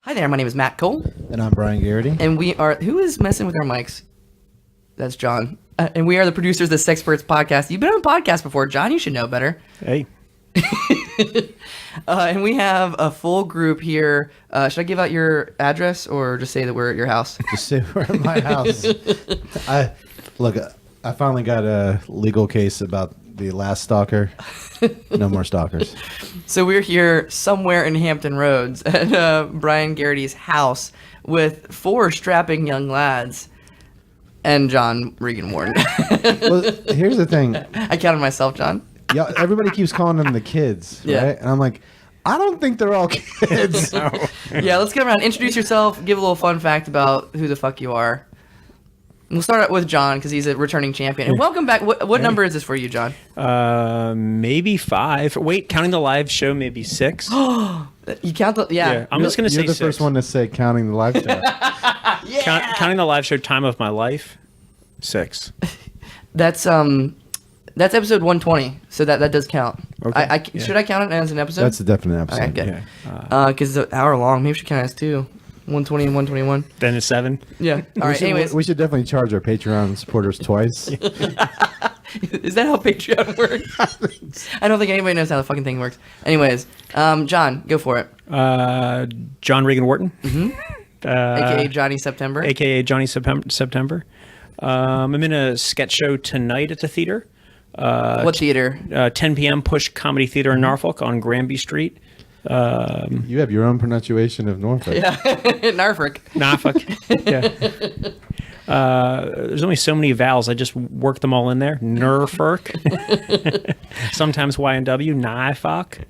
Hi there, my name is Matt Cole. And I'm Brian Garrity. And we are... Who is messing with our mics? That's John. And we are the producers of the Sexperts Podcast. You've been on a podcast before, John. You should know better. Hey. And we have a full group here. Should I give out your address or just say that we're at your house? Just say we're at my house. I finally got a legal case about the last stalker. No more stalkers. So we're here somewhere in Hampton Roads at Brian Garrity's house with 4 strapping young lads and John Regan Warden. Well, here's the thing. I counted myself, John. Yeah, everybody keeps calling them the kids, right? Yeah. And I'm like, I don't think they're all kids. Yeah, let's get around. Introduce yourself. Give a little fun fact about who the fuck you are. We'll start out with John because he's a returning champion. And welcome back. What number is this for you, John? Maybe 5. Wait, counting the live show, maybe 6. You count the... Yeah. I'm just going to say You're the 6. first one to say counting the live show. Yeah. Counting the live show time of my life, 6. That's episode 120, so that does count. Okay. Should I count it as an episode? That's a definite episode. Okay, good. Yeah. Because it's an hour long. Maybe we should count it as 2. 120 and 121. Then it's 7. Yeah. All right. Anyways, We should definitely charge our Patreon supporters twice. is that how Patreon works? I don't think anybody knows how the fucking thing works. Anyways, John, go for it. John Regan Wharton. AKA Johnny September. AKA Johnny September. I'm in a sketch show tonight at the theater. What theater? 10 p.m. Push Comedy Theater in Norfolk on Granby Street. You have your own pronunciation of Norfolk. Yeah. Norfolk. Yeah. There's only so many vowels. I just work them all in there. Norfolk. Sometimes Y and W. Norfolk.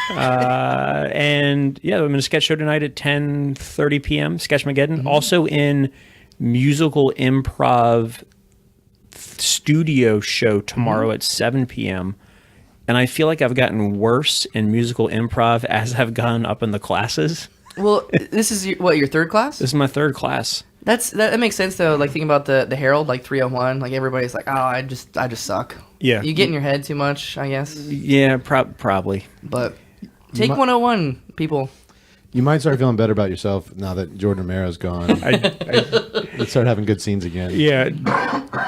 And yeah, I'm in a sketch show tonight at 10:30 p.m. Sketchmageddon. Also in musical improv studio show tomorrow at 7 p.m. And I feel like I've gotten worse in musical improv as I've gone up in the classes. Well, this is your third class? This is my 3rd class. That makes sense though. Like thinking about the Herald, like 301. Like everybody's like, oh, I just suck. Yeah. You get in your head too much, I guess. Yeah, probably. But take 101, people. You might start feeling better about yourself now that Jordan Romero's gone. Let's start having good scenes again. Yeah,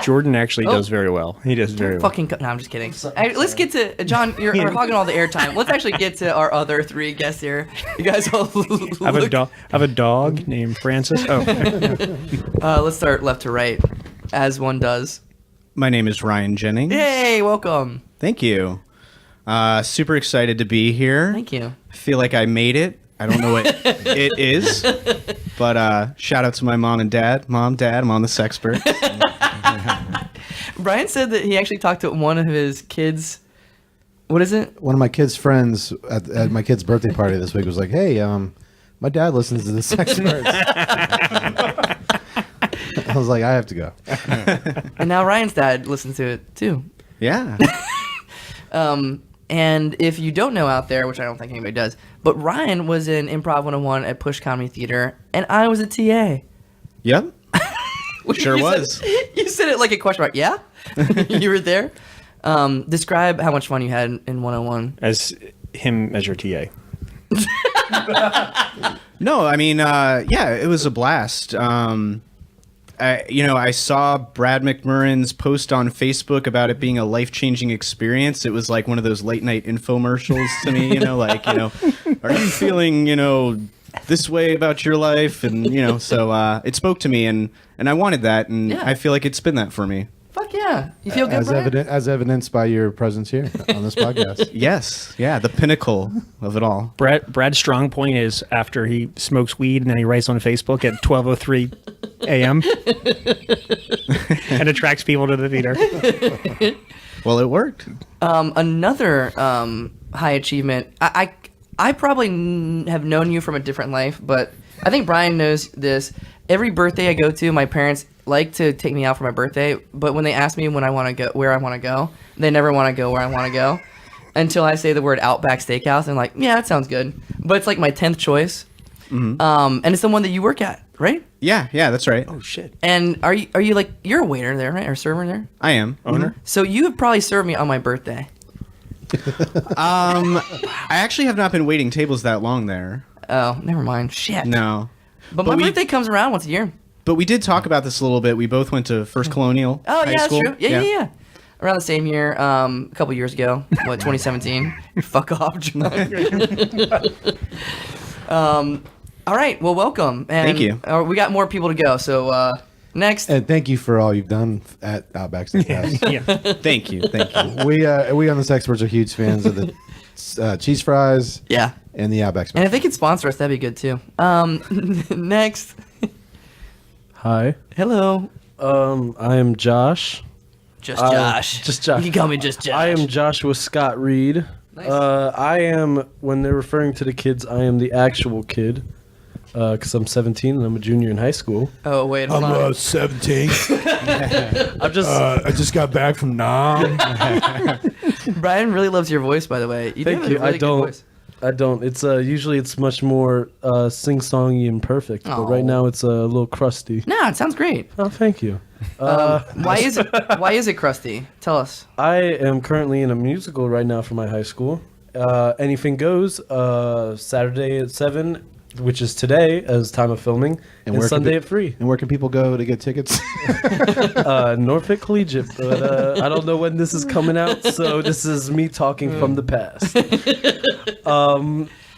Jordan actually does very well. He does very well. No, I'm just kidding. Let's get to John. You're hogging all the airtime. Let's actually get to our other 3 guests here. You guys all. I have a dog named Francis. Oh. Let's start left to right, as one does. My name is Ryan Jennings. Hey, welcome. Thank you. Super excited to be here. Thank you. I feel like I made it. I don't know what it is, but shout out to my mom and dad. Mom, dad, I'm on the Sexperts. Brian said that he actually talked to one of his kids. What is it? One of my kids' friends at my kid's birthday party this week was like, "Hey, my dad listens to the Sexperts." I was like, I have to go. And now Ryan's dad listens to it too. Yeah. And if you don't know out there, which I don't think anybody does, but Ryan was in Improv 101 at Push Comedy Theater, and I was a TA. Yep. Sure was. You said it like a question mark. Yeah? You were there? Describe how much fun you had in 101. As him as your TA. No, I mean, yeah, it was a blast. I saw Brad McMurrin's post on Facebook about it being a life-changing experience. It was like one of those late-night infomercials to me, are you feeling, this way about your life? And, so it spoke to me, and I wanted that, and Yeah. I feel like it's been that for me. Fuck yeah. You feel good, Brian? As evidenced by your presence here on this podcast. Yes, yeah, the pinnacle of it all. Brad's strong point is after he smokes weed and then he writes on Facebook at 12:03 a.m. and attracts people to the theater. Well, it worked. Another high achievement. I probably have known you from a different life, but I think Brian knows this. Every birthday I go to, my parents like to take me out for my birthday, but when they ask me where I want to go, they never want to go where I want to go until I say the word Outback Steakhouse, and like, yeah, that sounds good. But it's like my 10th choice. Mm-hmm. And it's the one that you work at, right? Yeah, that's right. Oh shit! And are you like, you're a waiter there, right, or server there? I am. Owner. So you have probably served me on my birthday. I actually have not been waiting tables that long there. Oh, never mind. Shit. No. But my birthday comes around once a year. But we did talk about this a little bit. We both went to First Colonial High School. That's true. Yeah. Around the same year, a couple years ago, 2017. Fuck off, John. All right, well, welcome. And, thank you. We got more people to go, so next. And thank you for all you've done at Outback Steakhouse. Yeah. Thank you. We on the Sexperts are huge fans of the cheese fries. Yeah. And the Outback. And if they could sponsor us, that'd be good too. Next. Hi. Hello. I am Josh. Just Josh. Just Josh. You can call me just Josh. I am Joshua Scott Reed. Nice. I am, when they're referring to the kids, I am the actual kid. Because I'm 17 and I'm a junior in high school. Oh, wait, hold on. 17. I'm just. I just got back from Nam. Brian really loves your voice, by the way. You Thank do have you. a really good voice. I don't. It's usually it's much more sing-songy and perfect. But right now it's a little crusty. No, it sounds great. Oh, thank you. Why is it crusty? Tell us. I am currently in a musical right now for my high school. Anything Goes. Saturday at 7. Which is today as time of filming, and Sunday at 3. And where can people go to get tickets? Norfolk Collegiate, but I don't know when this is coming out, so this is me talking from the past.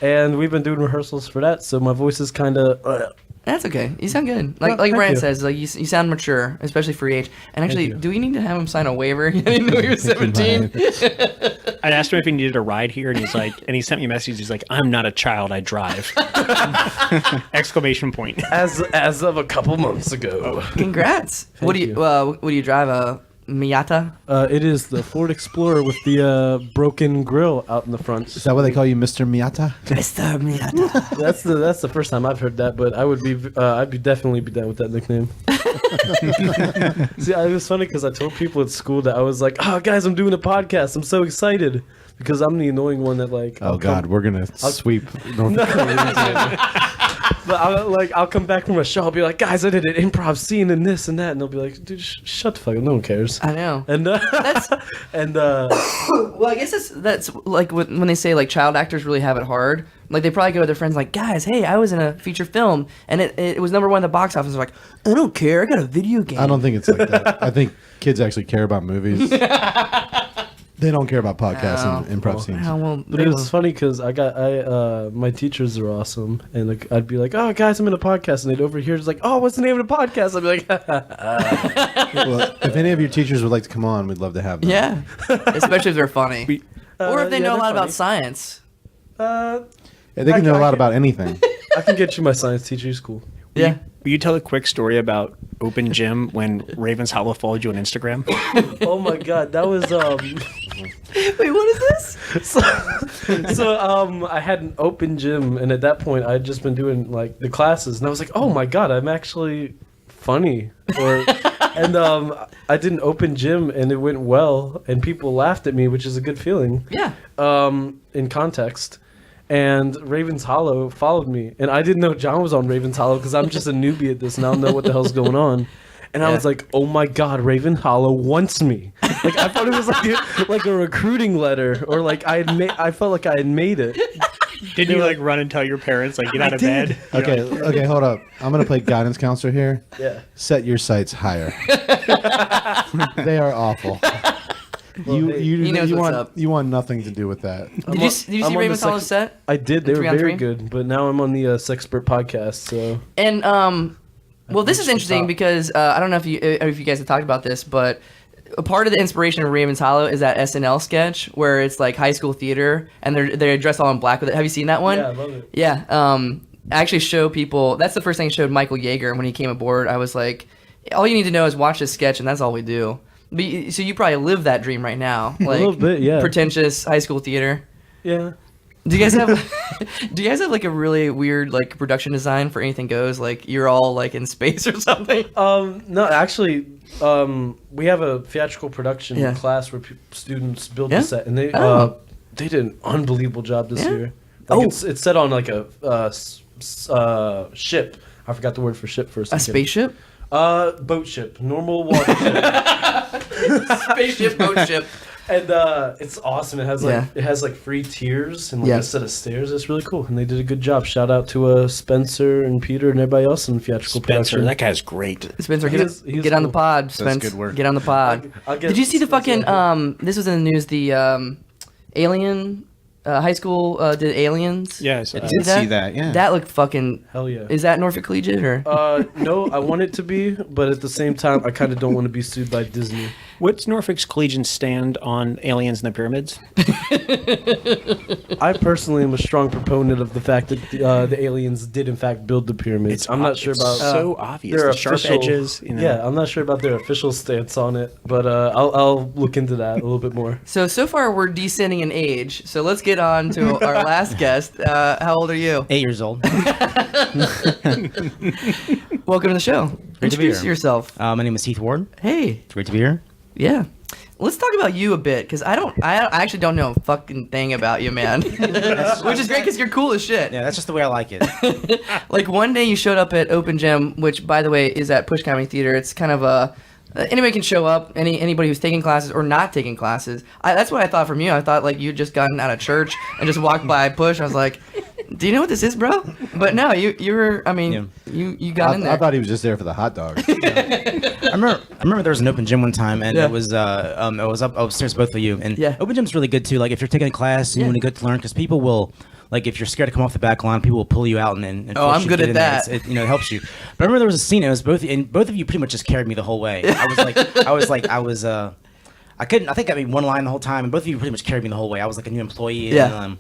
And we've been doing rehearsals for that, so my voice is kind of... That's okay. You sound good. Like thank Brian you. says, like you sound mature, especially for your age. And actually, you. do we need to have him sign a waiver? I didn't know he was 17. I asked him if he needed a ride here, and he sent me a message. He's like, "I'm not a child, I drive!" Exclamation point. As of a couple months ago. Congrats. What do you drive? A Miata? It is the Ford Explorer with the broken grill out in the front. Is that what they call you, Mr. Miata? Mr. Miata. That's the first time I've heard that, but I'd definitely be down with that nickname. See, it was funny because I told people at school that I was like, "Oh, guys, I'm doing a podcast. I'm so excited." Because I'm the annoying one that like. Oh God, we're gonna sweep North Korea. But I'll come back from a show. I'll be like, "Guys, I did an improv scene and this and that," and they'll be like, "Dude, shut the fuck up. No one cares." I know. And Well, I guess that's like when they say like child actors really have it hard. Like they probably go to their friends like, "Guys, hey, I was in a feature film and it was #1 at the box office." They're like, "I don't care. I got a video game." I don't think it's like that. I think kids actually care about movies. They don't care about podcasts and improv scenes. But it was funny because my teachers are awesome, and like I'd be like, "Oh, guys, I'm in a podcast," and they'd overhear it's like, "Oh, what's the name of the podcast?" I'd be like, Well, if any of your teachers would like to come on, we'd love to have them. Yeah, especially if they're funny, or if they know a lot they're about funny. science. Yeah, they can know a lot about anything. I can get you my science teacher. He's cool. Yeah. Will you tell a quick story about Open Gym when Ravens Hollow followed you on Instagram? Oh my god, that was Wait, what is this? So I had an open gym, and at that point I had just been doing like the classes, and I was like, "Oh my god, I'm actually funny." And I did an open gym, and it went well, and people laughed at me, which is a good feeling. Yeah. In context. And Ravens Hollow followed me, and I didn't know John was on Ravens Hollow because I'm just a newbie at this, and I don't know what the hell's going on. And I was like, "Oh my God, Raven Hollow wants me!" Like I thought it was like a recruiting letter, or like I felt like I had made it. Did you like run and tell your parents like get out of bed? Okay, hold up. I'm gonna play guidance counselor here. Yeah. Set your sights higher. They are awful. He knows what's up. You want nothing to do with that. Did you see I'm on Ravens the Hollow's set? I did. They were 3-on-3? very good, but now I'm on the Sexpert Podcast. So And well, this is interesting top. because I don't know if you guys have talked about this, but a part of the inspiration of Ravens Hollow is that SNL sketch where it's like high school theater and they're dressed all in black with it. Have you seen that one? yeah, I love it. Yeah. I actually show people. That's the first thing I showed Michael Yeager when he came aboard. I was like, all you need to know is watch this sketch, and that's all we do. But, so you probably live that dream right now, like little bit, yeah. pretentious high school theater. Yeah. Do you guys have like a really weird like production design for Anything Goes? Like you're all like in space or something? No, actually, we have a theatrical production class where students build the set, and they did an unbelievable job this year. Like it's set on like a ship. I forgot the word for ship for a second. A spaceship? Boat ship, normal water ship. Spaceship, boat ship. And it's awesome. It has like 3 tiers and like a set of stairs. It's really cool, and they did a good job. Shout out to Spencer and Peter and everybody else in theatrical production. That guy's great. Spencer, get on the pod. Spence, good work. get on the pod. Did you see the fucking? This was in the news. The Alien high school did Aliens. Yes, I did see that. Yeah, that looked fucking. Hell yeah. Is that Norfolk Collegiate or? No, I want it to be, but at the same time, I kind of don't want to be sued by Disney. What's Norfolk's Collegian stand on aliens and the pyramids? I personally am a strong proponent of the fact that the aliens did in fact build the pyramids. I'm not sure about so obvious. The sharp edges. You know. Yeah, I'm not sure about their official stance on it, but I'll look into that a little bit more. So far we're descending in age. So let's get on to our last guest. How old are you? 8 years old. Welcome to the show. Great to be Introduce here. yourself. My name is Heath Ward. Hey. It's great to be here. Yeah. Let's talk about you a bit, because I actually don't know a fucking thing about you, man. Which is great, because you're cool as shit. Yeah, that's just the way I like it. Like, one day you showed up at Open Gym, which, by the way, is at Push Comedy Theater. It's kind of a... anybody can show up, anybody who's taking classes or not taking classes. That's what I thought from you. I thought, like, you'd just gotten out of church and just walked by Push. I was like... Do you know what this is, bro? But no, you were. I mean, you got in there. I thought he was just there for the hot dogs. I remember there was an open gym one time, and it was up upstairs, both of you. And open gym's really good too. Like if you're taking a class and you want to go to learn, because people will. Like if you're scared to come off the back line, people will pull you out and force I'm you good to get at in that. there. It helps you. But I remember there was a scene. It was both of you pretty much just carried me the whole way. I couldn't. I think I made one line the whole time, and both of you pretty much carried me the whole way. I was like a new employee. Yeah.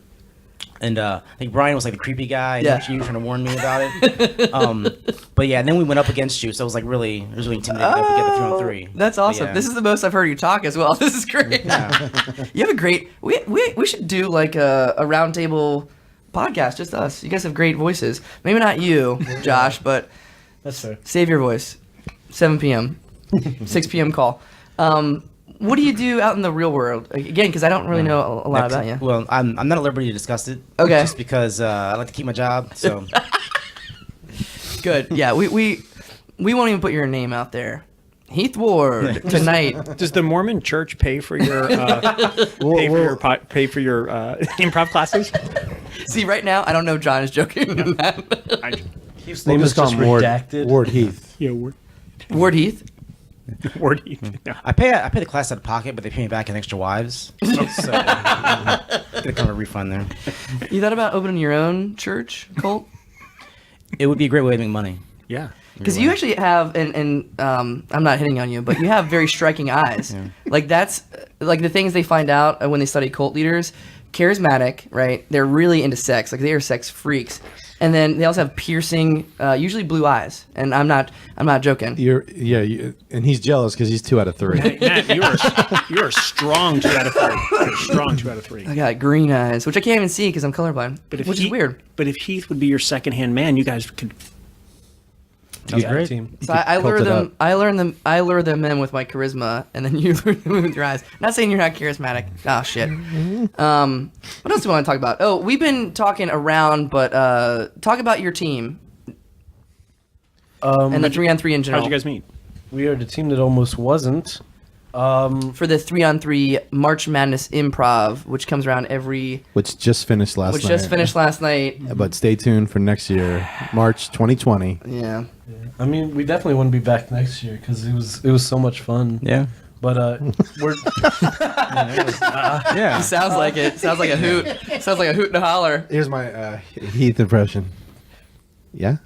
And I think Brian was like the creepy guy. And you were trying to warn me about it. But yeah, and then we went up against you, so it was really intimidating to get the 3-on-3. That's awesome. Yeah. This is the most I've heard you talk as well. This is great. Yeah. You have a great. We should do like a roundtable podcast, just us. You guys have great voices. Maybe not you, Josh, but That's fair. save your voice. 7 p.m. 6 p.m. call. What do you do out in the real world? Again, because I don't really know a lot about you. Well, I'm not at liberty to discuss it. Okay. Just because I like to keep my job. So Good. Yeah, we won't even put your name out there. Heath Ward tonight. Does the Mormon Church pay for your improv classes? See, right now I don't know if John is joking. His name is just redacted. Ward Heath. Yeah, Ward Heath. Ward Heath. Yeah. I pay the class out of pocket, but they pay me back in extra wives. So get a kind of a refund there. You thought about opening your own church cult? It would be a great way to make money. Yeah. Because you actually have, and I'm not hitting on you, but you have very striking eyes. Yeah. Like that's like the things they find out when they study cult leaders. Charismatic, right? They're really into sex. Like they are sex freaks, and then they also have piercing, usually blue eyes. And I'm not joking. And he's jealous because he's 2 out of 3. Matt, you are strong 2 out of 3. You're strong 2 out of 3. I got green eyes, which I can't even see because I'm colorblind, which is weird. But if Heath would be your second-hand man, you guys could. That's great. Team. So I lure them. I lure them in with my charisma, and then you lure them in with your eyes. Not saying you're not charismatic. Oh shit. What else do we want to talk about? Oh, we've been talking around, but talk about your team and the 3-on-3 in general. How'd you guys meet? We are the team that almost wasn't. For the 3-on-3 March Madness Improv, which comes around Which just finished last night. But stay tuned for next year, March 2020. Yeah. I mean, we definitely want to be back next year because it was so much fun. Yeah. But we're Yeah. It sounds like it. Sounds like a hoot. Sounds like a hoot and a holler. Here's my Heath impression. Yeah.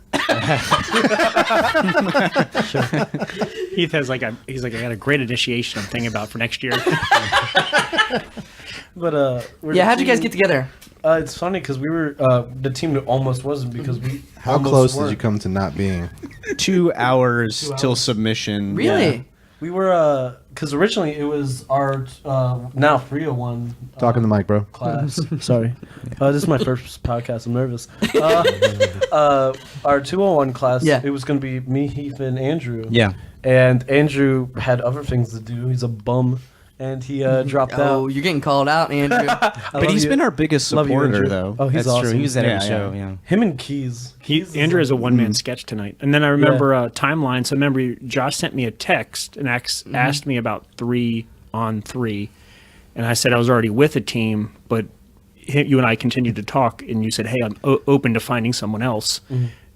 Heath has I got a great initiation I'm thinking about for next year. But How'd you guys get together? It's funny because we were the team that almost wasn't because we. How close did you come to not being? 2 hours till submission. Really? Yeah. We were because originally it was our now 301 Talking to the mic, bro. class. Sorry, this is my first podcast. I'm nervous. Our 201 class. Yeah. It was going to be me, Heath, and Andrew. Yeah. And Andrew had other things to do. He's a bum, and he dropped Oh, out. you're getting called out, Andrew. But he's been our biggest Love you, supporter, Andrew. though. Oh, he's That's awesome. true. He was at every Yeah, show. Yeah. Him and Keys. Andrew is a one-man sketch tonight. And then I remember a timeline. So remember, Josh sent me a text and asked me about 3-on-3. And I said I was already with a team, but you and I continued to talk, and you said, hey, I'm open to finding someone else.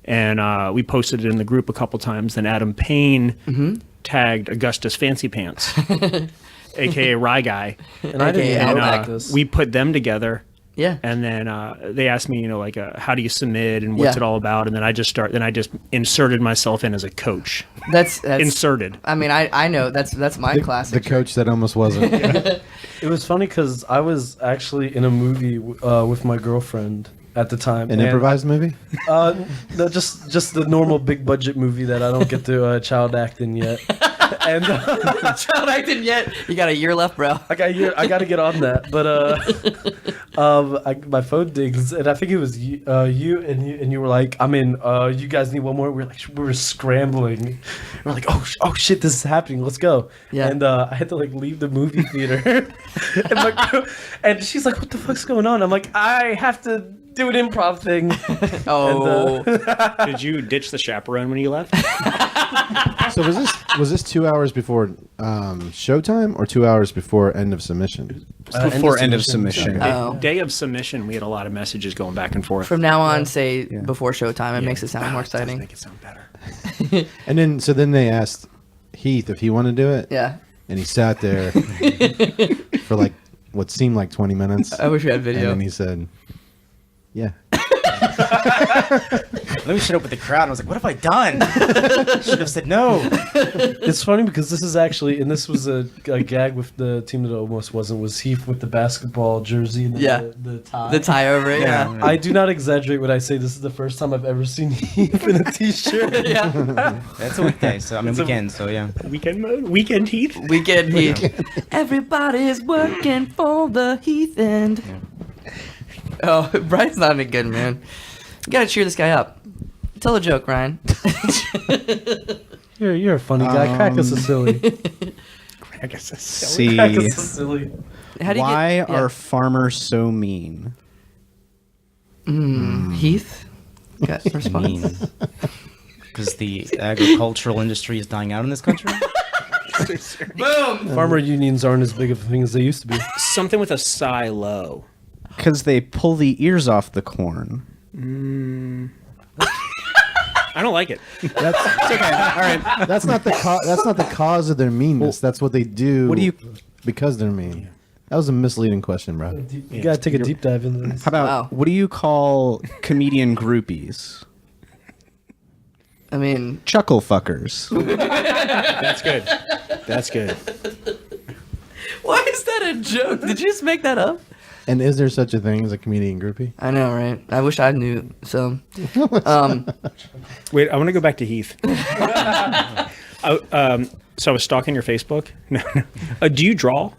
And we posted it in the group a couple times. Then Adam Payne tagged Augustus Fancy Pants, a.k.a. Rye Guy. And I didn't know about this. We put them together. Yeah. And then they asked me, how do you submit and what's it all about? And then I just inserted myself in as a coach. That's inserted. I mean, I know that's my classic. The coach that almost wasn't. It was funny because I was actually in a movie with my girlfriend at the time. An improvised movie? No, just the normal big budget movie that I don't get to child act in yet. And child acting yet? You got a year left, bro. I got to get on that. But my phone dings, and I think it was you and you were like, I'm in. You guys need one more. We were scrambling. We're like, oh shit, this is happening. Let's go. Yeah. And I had to leave the movie theater. and she's like, what the fuck's going on? I'm like, I have to do an improv thing. Oh. And, did you ditch the chaperone when you left? So was this 2 hours before showtime or 2 hours before end of submission? Before end of submission. Oh. Day of submission, we had a lot of messages going back and forth. From now on, say before showtime. It makes it sound more exciting. Make it sound better. And then they asked Heath if he wanted to do it. Yeah. And he sat there for what seemed like 20 minutes. I wish we had video. And then he said, yeah. Let me shut up with the crowd. I was like, what have I done? I should have said no. it's funny because this is actually, and this was a gag with the team that almost wasn't, was Heath with the basketball jersey and the tie. The tie over it, yeah. I do not exaggerate when I say this is the first time I've ever seen Heath in a t-shirt. Yeah. That's a weekday, so weekend, so yeah. Weekend mode? Weekend Heath? Weekend Heath. Everybody's working for the Heath end. Yeah. Oh, Brian's not any good, man. You gotta cheer this guy up. Tell a joke, Ryan. You're a funny guy. Crack us a silly. Crack us a silly. Crack us a silly. Why are farmers so mean? Heath? Got a response? Because the agricultural industry is dying out in this country? Boom! Farmer unions aren't as big of a thing as they used to be. Something with a silo. Because they pull the ears off the corn. I don't like it. It's okay. All right. That's not the cause of their meanness. That's what they do. What do you? Because they're mean. That was a misleading question, bro. You gotta take a deep dive into this. How about what do you call comedian groupies? I mean, Chuckle fuckers. That's good. That's good. why is that a joke? Did you just make that up? And is there such a thing as a comedian groupie? I know, right? I wish I knew some. Wait, I want to go back to Heath. So I was stalking your Facebook. No. Do you draw?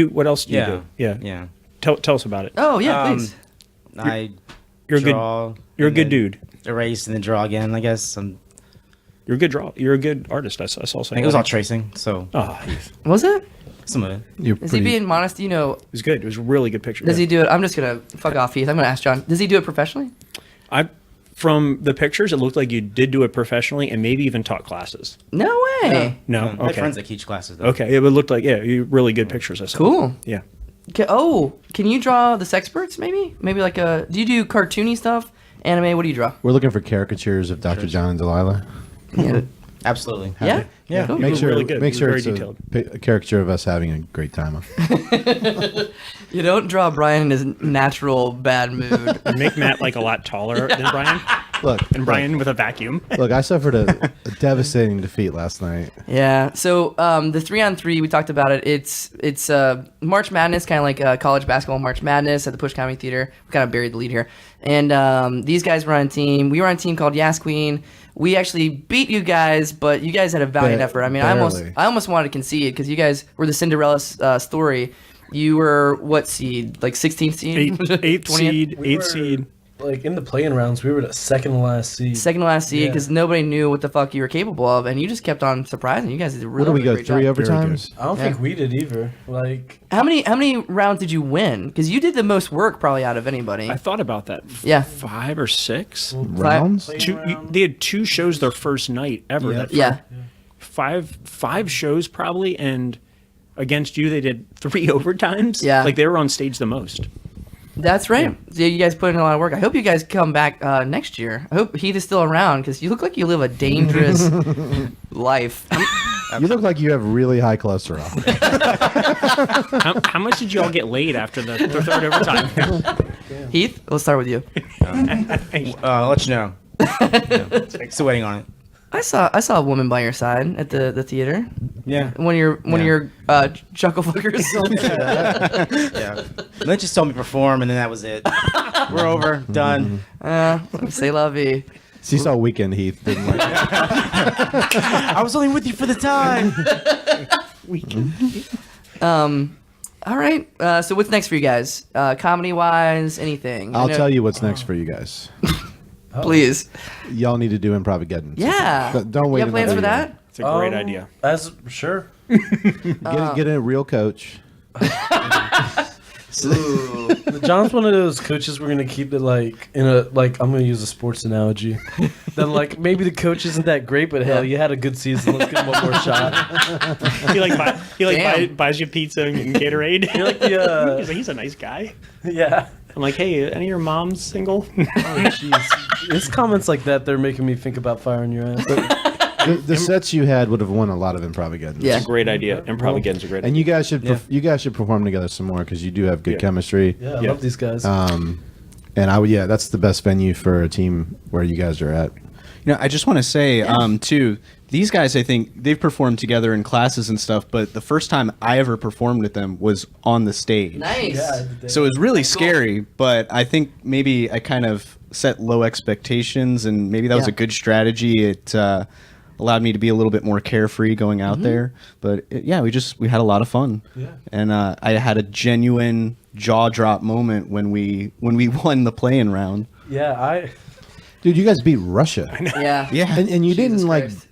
What else do you do? Yeah. Tell us about it. Oh, yeah, please. You're a good dude. Erase and then draw again, I guess. You're a good draw. You're a good artist. I saw something. I think it was all tracing, so. Oh, Heath. Was it? Some of it. Is he being modest? You know. It was good. It was a really good picture. Does he do it? I'm just going to fuck off, Heath. I'm going to ask John. Does he do it professionally? From the pictures, it looked like you did do it professionally and maybe even taught classes. No way. No? I Okay. have friends that teach classes, though. Okay. It looked like, really good pictures. I saw. Cool. Yeah. Can you draw the Sexperts, maybe? Maybe do you do cartoony stuff? Anime? What do you draw? We're looking for caricatures of Dr. John and Delilah. Yeah. Absolutely. Yeah? Yeah. Cool. Make sure, really good. make sure Very it's detailed. a caricature of us having a great time. You don't draw Brian in his natural bad mood. And make Matt a lot taller than Brian. Look, And Brian with a vacuum. Look, I suffered a devastating defeat last night. Yeah. So the 3-on-3, we talked about it. It's March Madness, kind of like college basketball March Madness at the Push Comedy Theater. We kind of buried the lead here. And these guys were on a team. We were on a team called Yas Queen. We actually beat you guys, but you guys had a valiant effort. I mean, I almost wanted to concede because you guys were the Cinderella story. You were what seed? Like 16th seed? 8th seed. 8th seed. In the playing rounds, we were the second to last seed. Second to last seed because nobody knew what the fuck you were capable of, and you just kept on surprising. You guys did a really, What do we go, great 3 job. overtimes? I don't think we did either. How many rounds did you win? Because you did the most work probably out of anybody. I thought about that. Yeah. 5 or 6. Rounds? They had 2 shows their first night ever. Yeah. 5 shows probably, and against you, they did 3 overtimes. Yeah. Like they were on stage the most. That's right. Yeah, you guys put in a lot of work. I hope you guys come back next year. I hope Heath is still around because you look like you live a dangerous life. You look like you have really high cholesterol. How much did you all get laid after the third overtime? Heath, let's start with you. I'll let you know. Still waiting on it. I saw a woman by your side at the theater. Yeah. One of your chuckle flickers. Yeah. They just told me to perform, and then that was it. We're over. Done. Say la vie. So you saw Weekend Heath, didn't you? I was only with you for the time. All right. So what's next for you guys? Comedy wise, anything? I'll tell you what's next for you guys. Please. Y'all need to do Improvageddon. Yeah. Don't wait. You have plans for another that? It's a great idea. Sure. year. Get a real coach. John's one of those coaches we're gonna keep it like in a I'm gonna use a sports analogy. Then maybe the coach isn't that great, but hell, you had a good season. Let's give him one more shot. He buys you pizza and Gatorade. You're like the He's like, he's a nice guy. yeah. I'm like, hey, any of your moms single? Oh jeez. His comments like that, they're making me think about firing your ass. The sets you had would have won a lot of Improvageddon. Yeah. It's a great idea. Improvageddon's a great idea. And you guys should perform together some more because you do have good chemistry. Yeah, I love these guys. And that's the best venue for a team where you guys are at. I just want to say, too, these guys, I think, they've performed together in classes and stuff, but the first time I ever performed with them was on the stage. Nice. So it was really scary, but I think maybe I kind of set low expectations, and maybe that was a good strategy. It allowed me to be a little bit more carefree going out there. But we had a lot of fun. Yeah. And I had a genuine jaw drop moment when we won the play-in round. Yeah, Dude, you guys beat Russia. Yeah. Yeah. And you Jesus didn't Christ.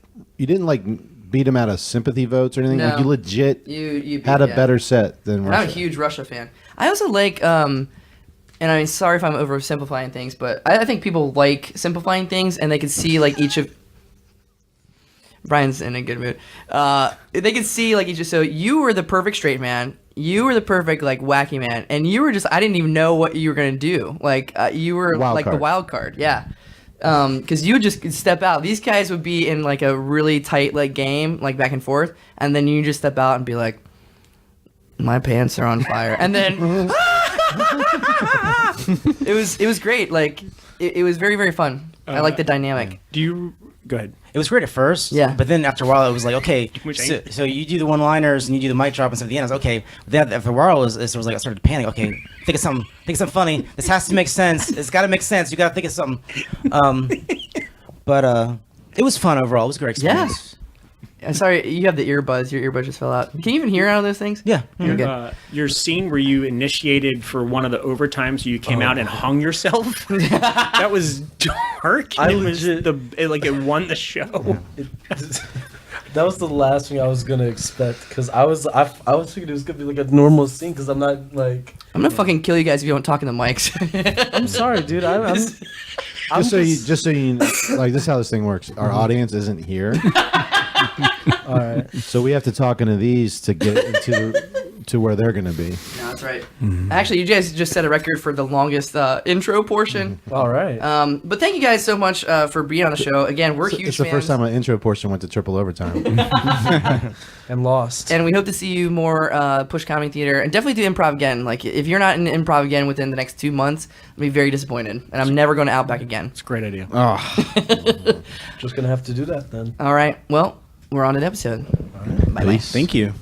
beat them out of sympathy votes or anything. No. Like you legit You had a better set than Russia. I'm a huge Russia fan. I also like, and I mean, sorry if I'm oversimplifying things, but I think people like simplifying things, and they can see like each of. Brian's in a good mood. They can see like each. So you were the perfect straight man. You were the perfect like wacky man, and you were just. I didn't even know what you were gonna do. Like you were the wild card. Yeah. Because you would just step out. These guys would be in like a really tight like game, like back and forth, and then you just step out and be like, "My pants are on fire," and then it was great. Like it was very, very fun. I like the dynamic. Do you go ahead? It was great at first, Yeah. but then after a while, it was like, okay, Which so you do the one-liners and you do the mic drop and stuff at the end. I was okay. But then after a while, it was like I started to panic. Okay, think of something funny. This has to make sense. It's got to make sense. You got to think of something. But it was fun overall. It was a great experience. Sorry, you have the earbuds. Your earbuds just fell out. Can you even hear out of those things? Yeah. You're good. Your scene where you initiated for one of the overtimes, you came out and hung yourself. That was dark. It won the show. That was the last thing I was gonna expect because I was thinking it was gonna be like a normal scene because I'm not like. I'm gonna fucking kill you guys if you don't talk in the mics. I'm sorry, dude. Just so you like, this is how this thing works. Our audience isn't here. All right. So we have to talk into these to get to where they're going to be. No, that's right. Actually, you guys just set a record for the longest intro portion. All right. But thank you guys so much for being on the show. Again, we're huge It's the fans. first time an intro portion went to triple overtime. And lost. And we hope to see you more push comedy theater, and definitely do improv again. Like if you're not in improv again within the next 2 months, I'll be very disappointed, and I'm never going to Outback again. It's a great idea. Just gonna have to do that then. All right. Well, we're on to the episode. Bye bye. Thank you.